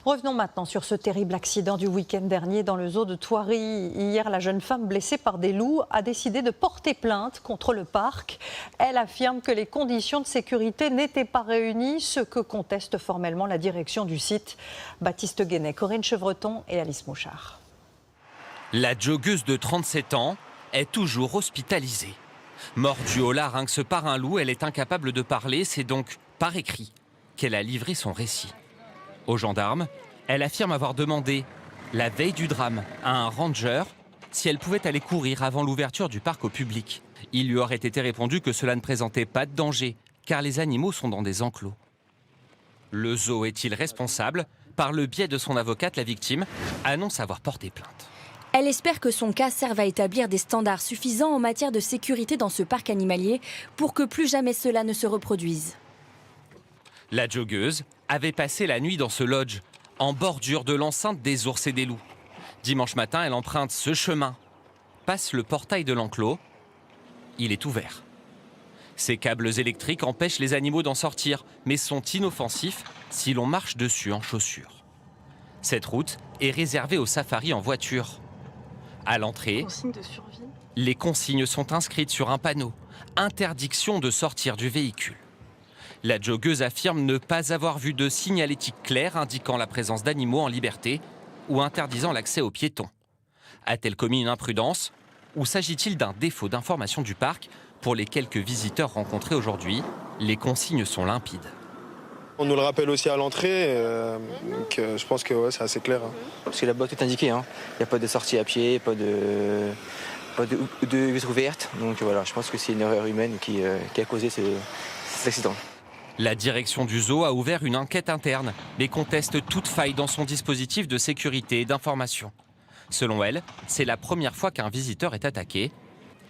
Revenons maintenant sur ce terrible accident du week-end dernier dans le zoo de Thoiry. Hier, la jeune femme blessée par des loups a décidé de porter plainte contre le parc. Elle affirme que les conditions de sécurité n'étaient pas réunies, ce que conteste formellement la direction du site. Baptiste Guénet, Corinne Chevreton et Alice Mouchard. La joggeuse de 37 ans est toujours hospitalisée. Mordue au larynx par un loup, elle est incapable de parler. C'est donc par écrit qu'elle a livré son récit. Aux gendarmes, elle affirme avoir demandé, la veille du drame, à un ranger si elle pouvait aller courir avant l'ouverture du parc au public. Il lui aurait été répondu que cela ne présentait pas de danger, car les animaux sont dans des enclos. Le zoo est-il responsable? Par le biais de son avocate, la victime annonce avoir porté plainte. Elle espère que son cas serve à établir des standards suffisants en matière de sécurité dans ce parc animalier pour que plus jamais cela ne se reproduise. La joggeuse avait passé la nuit dans ce lodge, en bordure de l'enceinte des ours et des loups. Dimanche matin, elle emprunte ce chemin, passe le portail de l'enclos. Il est ouvert. Ces câbles électriques empêchent les animaux d'en sortir, mais sont inoffensifs si l'on marche dessus en chaussures. Cette route est réservée aux safaris en voiture. À l'entrée, les consignes sont inscrites sur un panneau. Interdiction de sortir du véhicule. La joggeuse affirme ne pas avoir vu de signalétique clair indiquant la présence d'animaux en liberté ou interdisant l'accès aux piétons. A-t-elle commis une imprudence ou s'agit-il d'un défaut d'information du parc? Pour les quelques visiteurs rencontrés aujourd'hui, les consignes sont limpides. On nous le rappelle aussi à l'entrée, donc je pense que ouais, c'est assez clair. Parce que là-bas tout est indiqué, il n'y a pas de sortie à pied, pas de vitre ouverte. Donc voilà, je pense que c'est une erreur humaine qui a causé cet accident. La direction du zoo a ouvert une enquête interne, mais conteste toute faille dans son dispositif de sécurité et d'information. Selon elle, c'est la première fois qu'un visiteur est attaqué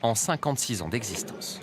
en 56 ans d'existence.